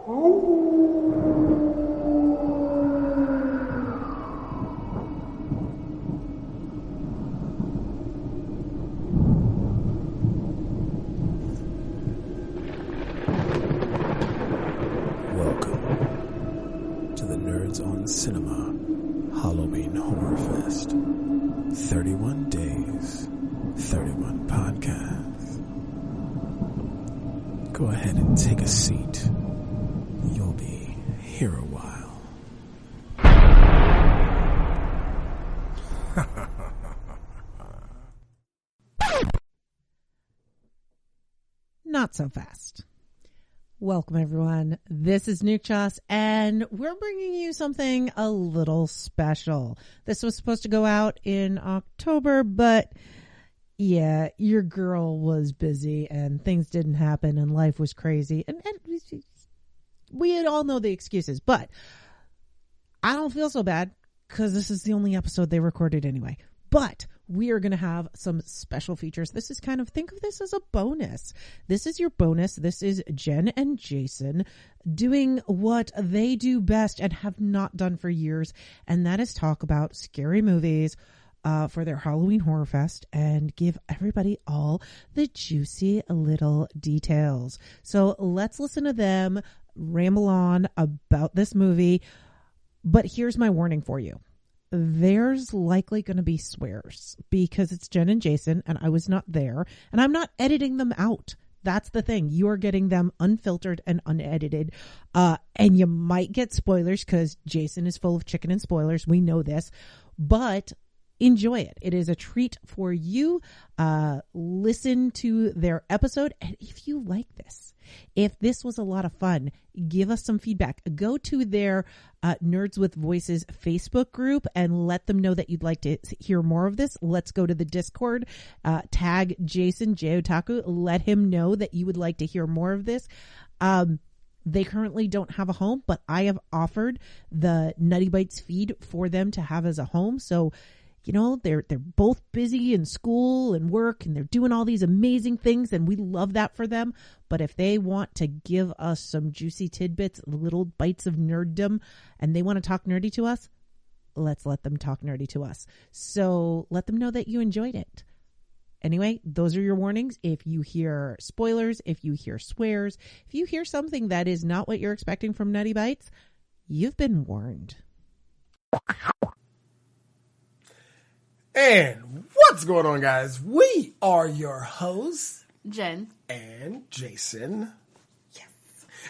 Welcome to the Nerds on Cinema Halloween Horror Fest. 31 days, 31 podcasts. Go ahead and take a seat. You'll be here a while. Not so fast. Welcome, everyone. This is Nutty, and we're bringing you something a little special. This was supposed to go out in October, but yeah, your girl was busy and things didn't happen and life was crazy. And we all know the excuses, but I don't feel so bad because this is the only episode they recorded anyway. But we are going to have some special features. This is kind of, think of this as a bonus. This is your bonus. This is Jen and Jason doing what they do best and have not done for years. And that is talk about scary movies for their Halloween Horror Fest and give everybody all the juicy little details. So let's listen to them ramble on about this movie. But here's my warning for you. There's likely going to be swears because it's Jen and Jason and I was not there and I'm not editing them out. That's the thing. You are getting them unfiltered and unedited. And you might get spoilers because Jason is full of chicken and spoilers. We know this, but enjoy it. It is a treat for you. Listen to their episode. And if you like this, if this was a lot of fun, give us some feedback. Go to their Nerds with Voices Facebook group and let them know that you'd like to hear more of this. Let's go to the Discord, tag Jason, J-Otaku, let him know that you would like to hear more of this. They currently don't have a home, but I have offered the Nutty Bites feed for them to have as a home. So you know, they're both busy in school and work and they're doing all these amazing things and we love that for them. But if they want to give us some juicy tidbits, little bites of nerddom, and they want to talk nerdy to us, let's let them talk nerdy to us. So let them know that you enjoyed it. Anyway, those are your warnings. If you hear spoilers, if you hear swears, if you hear something that is not what you're expecting from Nutty Bites, you've been warned. And what's going on, guys? We are your hosts, Jen and Jason. Yes.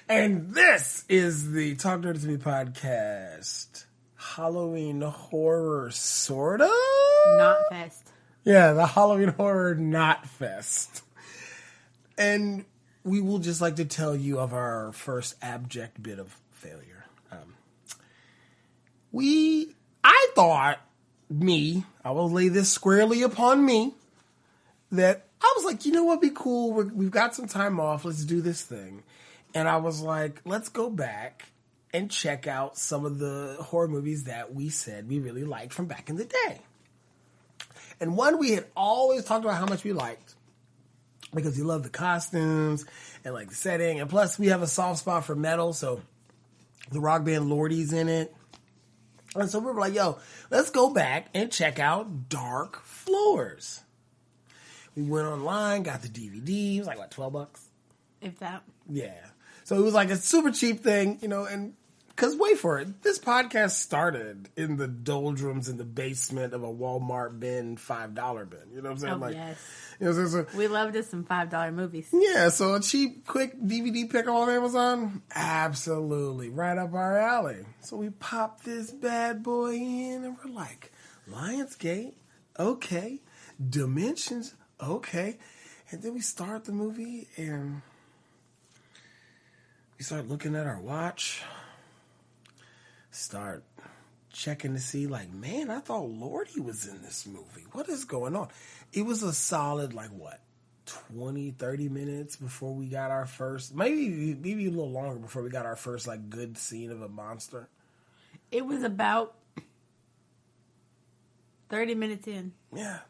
And this is the Talk Nerdy to Me podcast. Halloween horror, sorta? Not fest. Yeah, the Halloween horror not fest. And we will just like to tell you of our first abject bit of failure. I thought, I will lay this squarely upon me, that I was like, you know what would be cool? We've got some time off. Let's do this thing. And I was like, let's go back and check out some of the horror movies that we said we really liked from back in the day. And one we had always talked about how much we liked because we love the costumes and like the setting. And plus we have a soft spot for metal. So the rock band Lordy's in it. And so we were like, yo, let's go back and check out Dark Floors. We went online, got the DVD. It was like, what, $12? If that. Yeah. So it was like a super cheap thing, you know, and because wait for it. This podcast started in the doldrums in the basement of a Walmart bin, $5 bin. You know what I'm saying? Oh, like, yes. You know, so, we loved us some $5 movies. Yeah, so a cheap, quick DVD pick on Amazon, absolutely right up our alley. So we popped this bad boy in, and we're like, Lionsgate, okay, Dimensions, okay, and then we start the movie, and we start looking at our watch, start checking to see, like, man, I thought Lordy was in this movie. What is going on? It was a solid, like, what, 20, 30 minutes before we got our first, maybe a little longer before we got our first, like, good scene of a monster. It was about 30 minutes in. Yeah.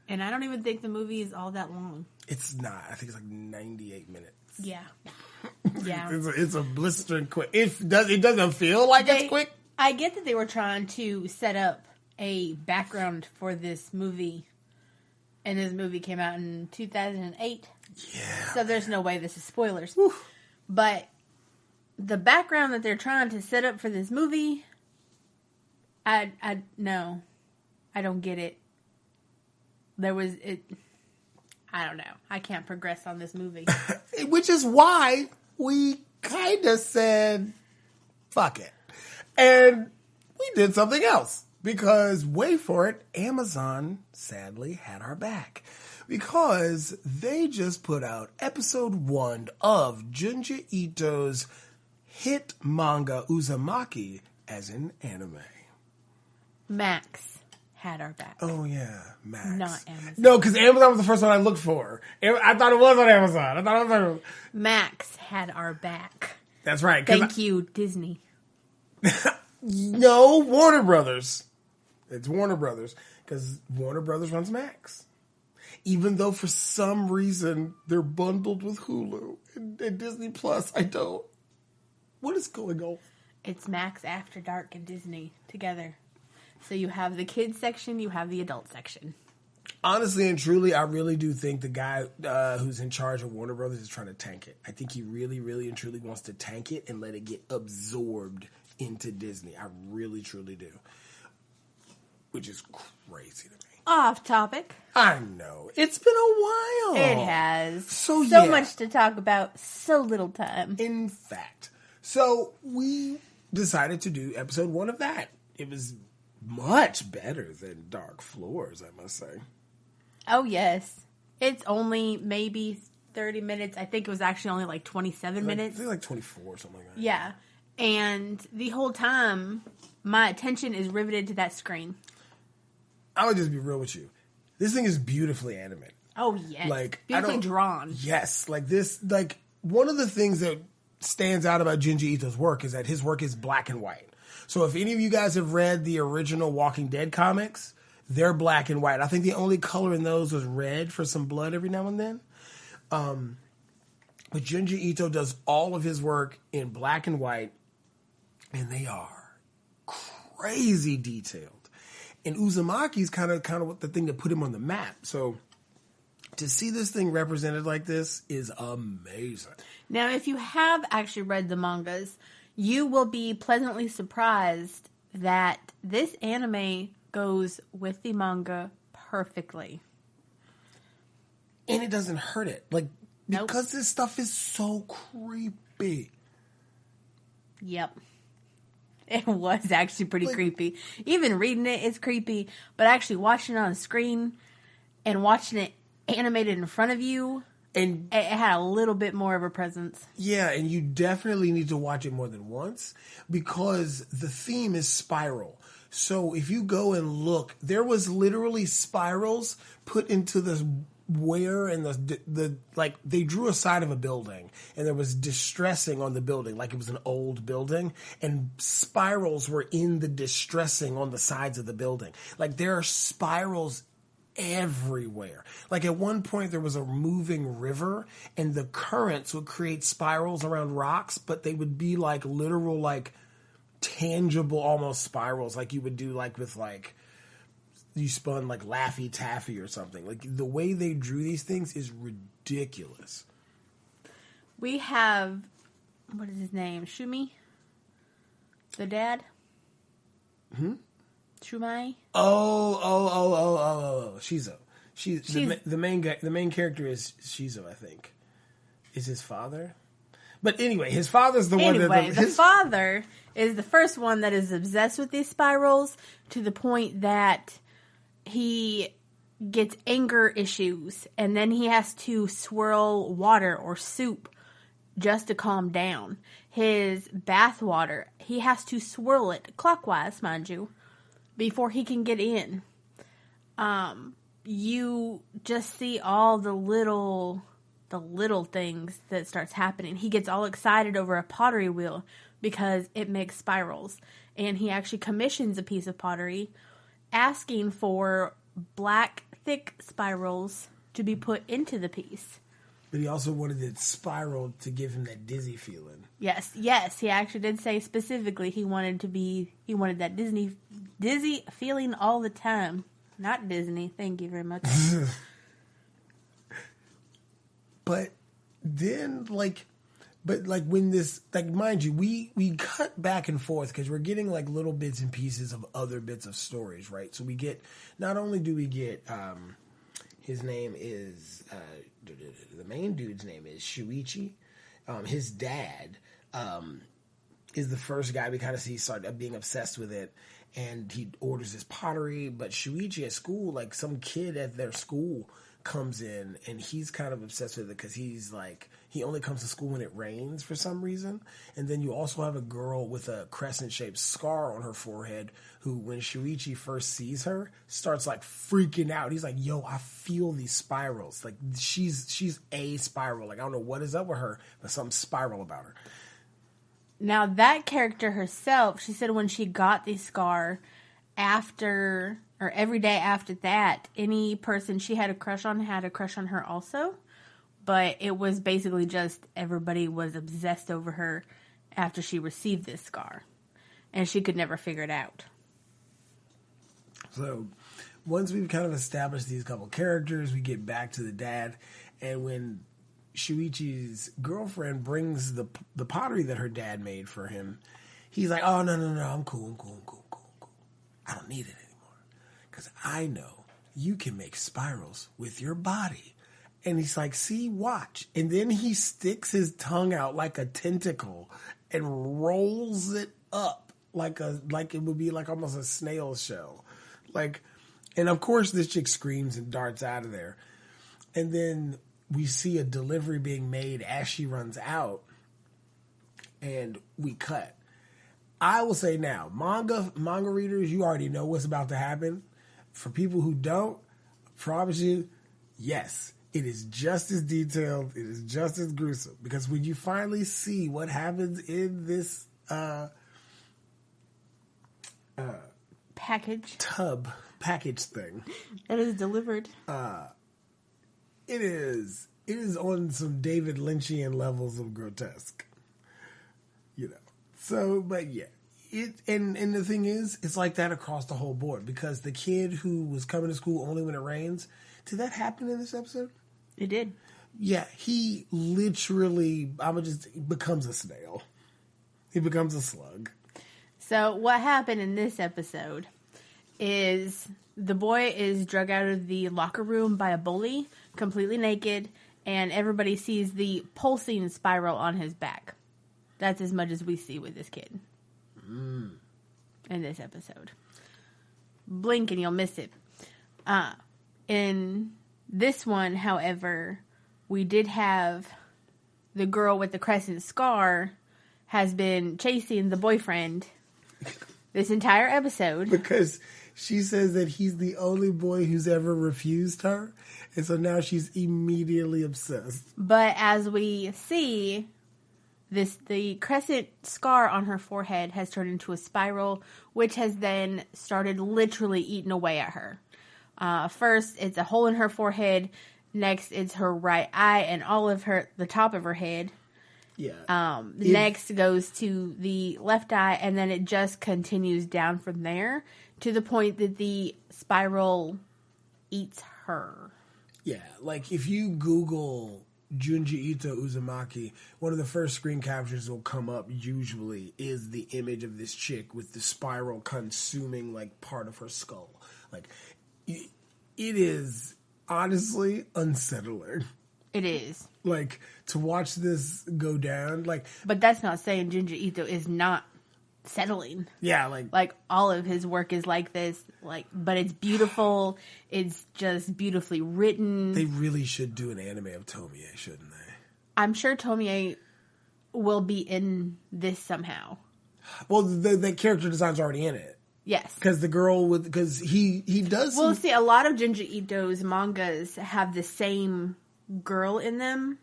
And I don't even think the movie is all that long. It's not. I think it's like 98 minutes. Yeah. Yeah. It's a blistering quick. It doesn't feel like it's quick. I get that they were trying to set up a background for this movie, and this movie came out in 2008. Yeah. So there's no way this is spoilers. Whew. But the background that they're trying to set up for this movie, I don't get it. I don't know. I can't progress on this movie. Which is why we kind of said, fuck it. And we did something else. Because, wait for it, Amazon sadly had our back. Because they just put out episode 1 of Junji Ito's hit manga Uzumaki as an anime. Max had our back. Oh, yeah, Max. Not Amazon. No, because Amazon was the first one I looked for. I thought it was on Amazon. Max had our back. That's right. Thank you, Disney. No, Warner Brothers. It's Warner Brothers. Because Warner Brothers runs Max. Even though for some reason they're bundled with Hulu and Disney Plus, I don't. What is going on? It's Max After Dark and Disney together. So you have the kids section, you have the adult section. Honestly and truly, I really do think the guy who's in charge of Warner Brothers is trying to tank it. I think he really, really and truly wants to tank it and let it get absorbed into Disney. I really, truly do. Which is crazy to me. Off topic. I know. It's been a while. It has. So yeah. Much to talk about, so little time. In fact. So we decided to do episode 1 of that. It was much better than Dark Floors, I must say. Oh, yes. It's only maybe 30 minutes. I think it was actually only like 27 minutes. I think like 24 or something like that. Yeah. And the whole time, my attention is riveted to that screen. I would just be real with you. This thing is beautifully animated. Oh, yes. Like, beautifully drawn. Yes. Like this, like one of the things that stands out about Junji Ito's work is that his work is black and white. So if any of you guys have read the original Walking Dead comics, they're black and white. I think the only color in those was red for some blood every now and then. But Junji Ito does all of his work in black and white, and they are crazy detailed. And Uzumaki is kind of the thing that put him on the map. So to see this thing represented like this is amazing. Now, if you have actually read the mangas, you will be pleasantly surprised that this anime goes with the manga perfectly. And it doesn't hurt it. Like, nope. Because this stuff is so creepy. Yep. It was actually pretty creepy. Even reading it is creepy, but actually watching it on the screen and watching it animated in front of you, and it had a little bit more of a presence. Yeah, and you definitely need to watch it more than once because the theme is spiral. So if you go and look, there was literally spirals put into the where and the like they drew a side of a building and there was distressing on the building like it was an old building, and spirals were in the distressing on the sides of the building. Like there are spirals everywhere. Like at one point there was a moving river and the currents would create spirals around rocks, but they would be like literal, like tangible almost spirals like you would do like with like you spun like Laffy Taffy or something. Like the way they drew these things is ridiculous. We have, what is his name? Shumi? The dad? Shumai? Oh. Shizo. She's the main guy. The main character is Shizo, I think. Is his father? But anyway, his father's the one that... the father is the first one that is obsessed with these spirals to the point that he gets anger issues and then he has to swirl water or soup just to calm down. His bath water, he has to swirl it clockwise, mind you, before he can get in. You just see all the little things that starts happening. He gets all excited over a pottery wheel because it makes spirals. And he actually commissions a piece of pottery asking for black, thick spirals to be put into the piece. But he also wanted it spiraled to give him that dizzy feeling. Yes. He actually did say specifically he wanted that dizzy feeling all the time. Not Disney. Thank you very much. But then, when this, mind you, we cut back and forth because we're getting little bits and pieces of other bits of stories, right? So we get, not only do we get, his name is, the main dude's name is Shuichi. His dad, is the first guy we kind of see start being obsessed with it. And he orders this pottery, but Shuichi at school, some kid at their school comes in and he's kind of obsessed with it because he's he only comes to school when it rains for some reason. And then you also have a girl with a crescent-shaped scar on her forehead who, when Shuichi first sees her, starts freaking out. He's like, yo, I feel these spirals. She's a spiral. I don't know what is up with her, but something spiral about her. Now, that character herself, she said when she got the scar, after, or every day after that, any person she had a crush on had a crush on her also. But it was basically just everybody was obsessed over her after she received this scar. And she could never figure it out. So, once we've kind of established these couple characters, we get back to the dad. And when Shuichi's girlfriend brings the pottery that her dad made for him, he's like, oh, no, I'm cool. I don't need it anymore. Because I know you can make spirals with your body. And he's like, see, watch. And then he sticks his tongue out like a tentacle and rolls it up like it would be almost a snail shell. And of course this chick screams and darts out of there. And then we see a delivery being made as she runs out, and we cut. I will say now, manga readers, you already know what's about to happen. For people who don't, I promise you, yes, it is just as detailed, it is just as gruesome. Because when you finally see what happens in this package thing that is delivered, It is on some David Lynchian levels of grotesque, So, but yeah, and the thing is, it's like that across the whole board because the kid who was coming to school only when it rains, did that happen in this episode? It did. Yeah, he literally, becomes a snail. He becomes a slug. So what happened in this episode is the boy is drug out of the locker room by a bully, completely naked, and everybody sees the pulsing spiral on his back. That's as much as we see with this kid in this episode. Blink and you'll miss it. In this one, however, we did have the girl with the crescent scar has been chasing the boyfriend this entire episode. Because she says that he's the only boy who's ever refused her. And so now she's immediately obsessed. But as we see, the crescent scar on her forehead has turned into a spiral, which has then started literally eating away at her. First, it's a hole in her forehead. Next, it's her right eye and all of the top of her head. Yeah. Next goes to the left eye, and then it just continues down from there to the point that the spiral eats her. Yeah, if you Google Junji Ito Uzumaki, one of the first screen captures that will come up usually is the image of this chick with the spiral consuming part of her skull. It is honestly unsettling. It is. To watch this go down, But that's not saying Junji Ito is not settling. Yeah, all of his work is like this, but it's beautiful. It's just beautifully written. They really should do an anime of Tomie, shouldn't they? I'm sure Tomie will be in this somehow. Well, the character design's already in it. Yes. Because the girl because he does. Well, see, a lot of Junji Ito's mangas have the same girl in them,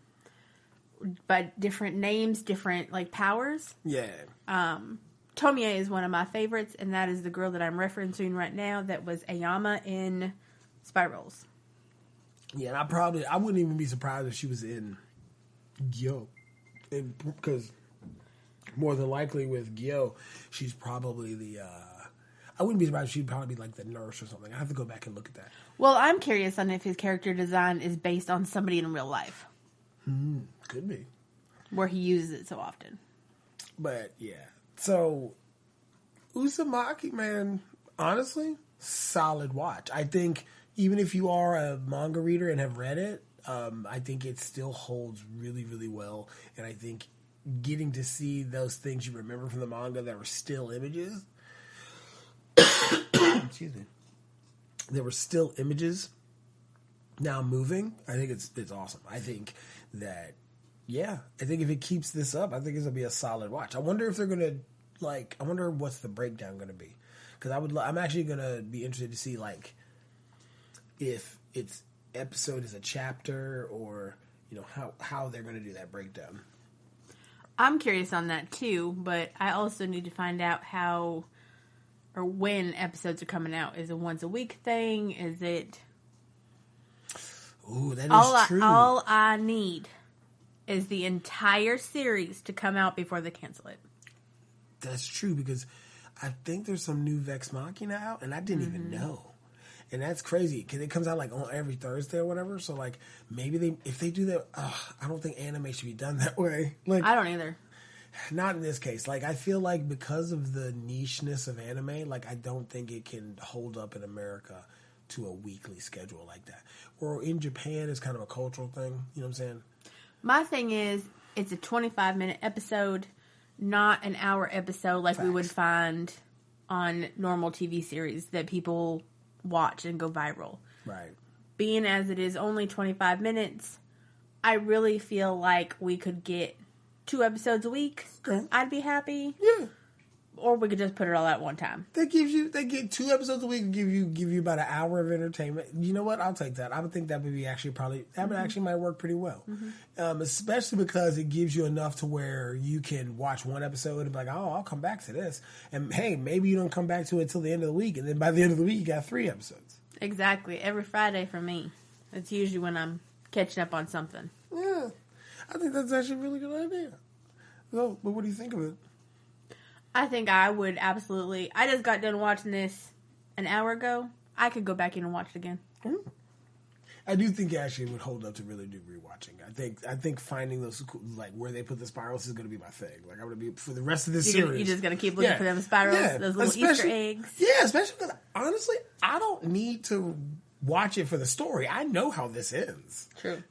but different names, different powers. Yeah. Tomie is one of my favorites, and that is the girl that I'm referencing right now that was Ayama in Spirals. Yeah, and I wouldn't even be surprised if she was in Gyo. Because more than likely with Gyo, she's probably I wouldn't be surprised if she'd probably be like the nurse or something. I have to go back and look at that. Well, I'm curious on if his character design is based on somebody in real life. Could be. Where he uses it so often. But, yeah. So, Uzumaki, man, honestly, solid watch. I think even if you are a manga reader and have read it, I think it still holds really, really well. And I think getting to see those things you remember from the manga that were still images, excuse me, there were still images now moving. I think it's awesome. I think that, yeah, I think if it keeps this up, I think it's going to be a solid watch. I wonder if they're going to, like, I wonder what's the breakdown going to be. Because I'm actually going to be interested to see, like, if its episode is a chapter or, you know, how they're going to do that breakdown. I'm curious on that too, but I also need to find out how or when episodes are coming out. Is it once a week thing? Is it... Ooh, that is true. All I need is the entire series to come out before they cancel it. That's true, because I think there's some new Vex Machina out, and I didn't even know. And that's crazy, because it comes out, like, on every Thursday or whatever. So, like, maybe if they do that, I don't think anime should be done that way. Like, I don't either. Not in this case. Like, I feel like because of the nicheness of anime, like, I don't think it can hold up in America to a weekly schedule like that. Or in Japan, it's kind of a cultural thing. You know what I'm saying? My thing is, it's a 25-minute episode, not an hour episode like we would find on normal TV series that people watch and go viral. Right. Being as it is only 25 minutes, I really feel like we could get 2 episodes a week. Okay. I'd be happy. Yeah. Or we could just put it all at one time. They get 2 episodes a week and give you about an hour of entertainment. You know what? I'll take that. I would think that would be actually actually might work pretty well. Especially because it gives you enough to where you can watch one episode and be like, oh, I'll come back to this. And hey, maybe you don't come back to it till the end of the week. And then by the end of the week, you got 3 episodes. Exactly. Every Friday for me. That's usually when I'm catching up on something. Yeah. I think that's actually a really good idea. So, but what do you think of it? I think I would absolutely... I just got done watching this an hour ago. I could go back in and watch it again. I do think it actually would hold up to really do rewatching. I think finding those, like, where they put the spirals is going to be my thing. Like, I'm going to be, for the rest of this series. You're just going to keep looking for them spirals, those little Easter eggs. Yeah, especially because, honestly, I don't need to watch it for the story. I know how this ends. True.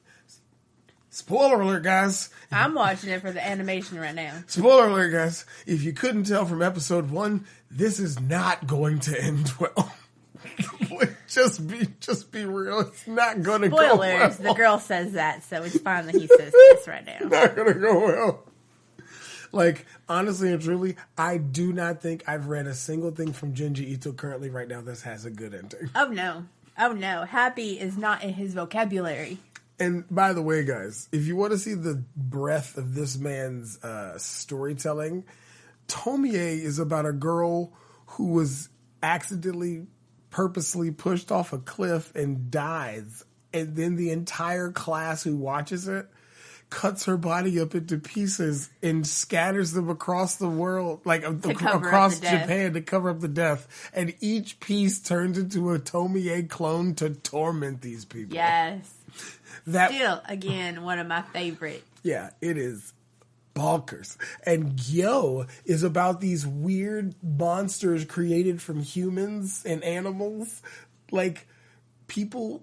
Spoiler alert, guys. I'm watching it for the animation right now. Spoiler alert, guys. If you couldn't tell from episode 1, this is not going to end well. just be real. It's not going to go well. Spoilers. The girl says that, so it's fine that he says this right now. Not going to go well. Like, honestly and truly, I do not think I've read a single thing from Junji Ito currently right now that has a good ending. Oh, no. Oh, no. Happy is not in his vocabulary. And by the way, guys, if you want to see the breadth of this man's storytelling, Tomie is about a girl who was accidentally, purposely pushed off a cliff and dies. And then the entire class who watches it cuts her body up into pieces and scatters them across the world, like across Japan to cover up the death. And each piece turns into a Tomie clone to torment these people. Yes. Still, again, one of my favorite. Yeah, it is bonkers. And Gyo is about these weird monsters created from humans and animals. Like, people...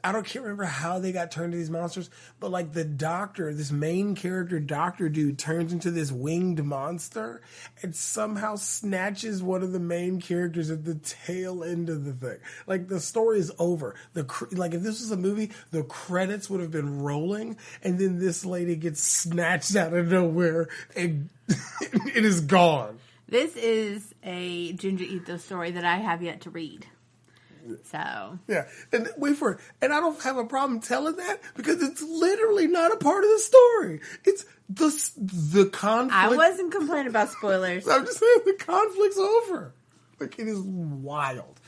I can't remember how they got turned into these monsters, but like the doctor, this main character doctor dude turns into this winged monster and somehow snatches one of the main characters at the tail end of the thing. Like, the story is over. Like, if this was a movie, the credits would have been rolling, and then this lady gets snatched out of nowhere and it is gone. This is a Junji Ito story that I have yet to read. So yeah, and wait for it. And I don't have a problem telling that because it's literally not a part of the story. It's the conflict. I wasn't complaining about spoilers. I'm just saying the conflict's over. Like, it is wild.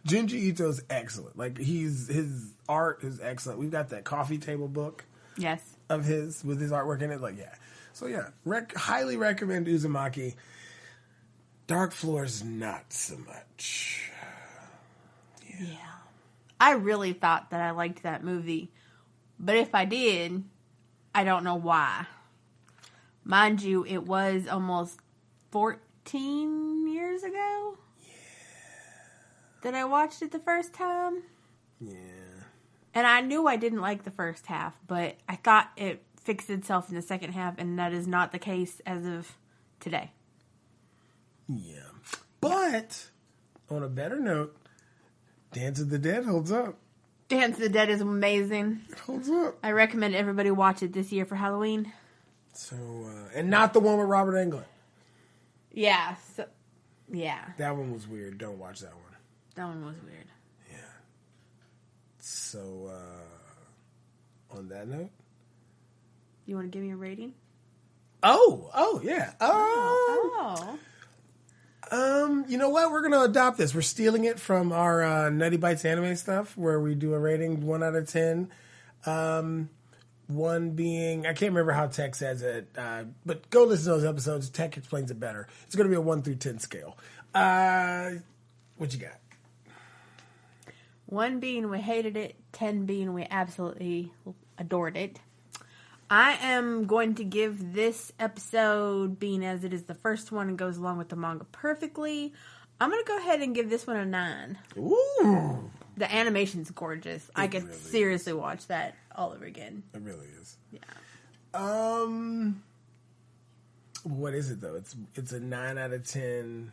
Junji Ito's excellent. Like his art is excellent. We've got that coffee table book Yes. of his with his artwork in it. Like, yeah. So yeah, highly recommend Uzumaki. Dark Floors, not so much. Yeah. I really thought that I liked that movie, but if I did, I don't know why. Mind you, it was almost 14 years ago. Yeah. That I watched it the first time. Yeah. And I knew I didn't like the first half, but I thought it fixed itself in the second half, and that is not the case as of today. Yeah. But, on a better note, Dance of the Dead holds up. Dance of the Dead is amazing. It holds up. I recommend everybody watch it this year for Halloween. So, and not the one with Robert Englund. Yeah. Yeah. That one was weird. Don't watch that one. That one was weird. Yeah. So, on that note. You want to give me a rating? Oh, yeah. You know what? We're going to adopt this. We're stealing it from our Nutty Bites anime stuff where we do a rating 1 out of 10. One being, I can't remember how Tech says it, but go listen to those episodes. Tech explains it better. It's going to be a 1 through 10 scale. What you got? 1 being we hated it, 10 being we absolutely adored it. I am going to give this episode, being as it is the first one and goes along with the manga perfectly, I'm going to go ahead and give this one a 9. Ooh. The animation's gorgeous. I could really seriously watch that all over again. It really is. Yeah. What is it, though? It's a 9 out of 10.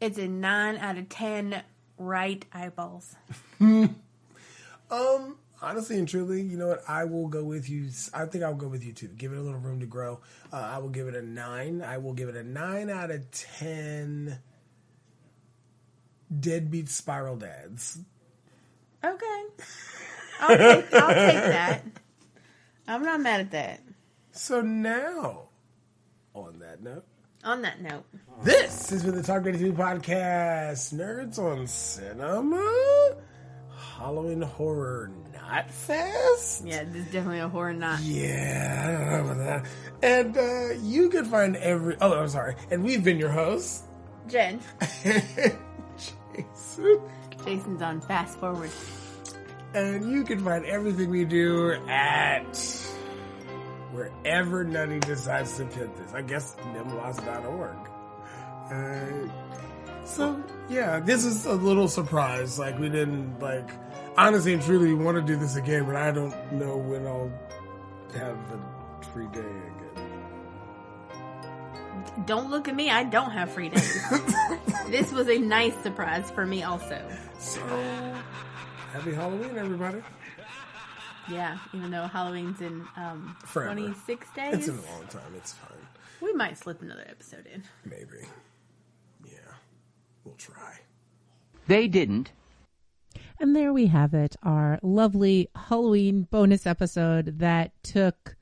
It's a 9 out of 10 right eyeballs. Honestly and truly, you know what? I will go with you. I think I'll go with you too. Give it a little room to grow. I will give it a 9. I will give it a 9 out of 10 deadbeat spiral dads. Okay. I'll take that. I'm not mad at that. So now, on that note. This has been the Talk 82 podcast. Nerds on Cinema. Halloween Horror Knot Fest? Yeah, this is definitely a horror knot. Yeah, I don't know about that. And you can find and we've been your hosts. Jen. Jason. Jason's on Fast Forward. And you can find everything we do at wherever Nutty decides to put this. I guess nimlas.org. So, yeah, this is a little surprise. Like, we didn't, honestly and truly want to do this again, but I don't know when I'll have a free day again. Don't look at me. I don't have free days. This was a nice surprise for me also. So, happy Halloween, everybody. Yeah, even though Halloween's in 26 days. It's in a long time. It's fine. We might slip another episode in. Maybe. Yeah. We'll try. They didn't. And there we have it, our lovely Halloween bonus episode that took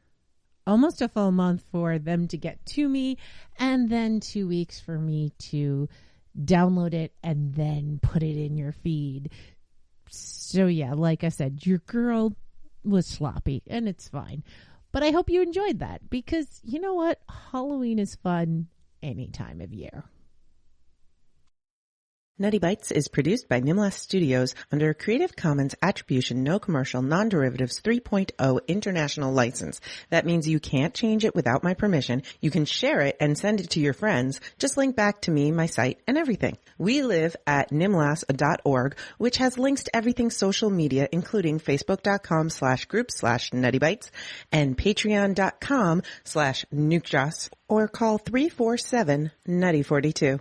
almost a full month for them to get to me, and then 2 weeks for me to download it and then put it in your feed. So yeah, like I said, your girl was sloppy, and it's fine. But I hope you enjoyed that, because you know what? Halloween is fun any time of year. Nutty Bites is produced by Nimlas Studios under a Creative Commons Attribution No Commercial Non-Derivatives 3.0 International License. That means you can't change it without my permission. You can share it and send it to your friends. Just link back to me, my site, and everything. We live at nimlas.org, which has links to everything social media, including facebook.com/group/nuttybites and patreon.com/nukejoss, or call 347-NUTTY42.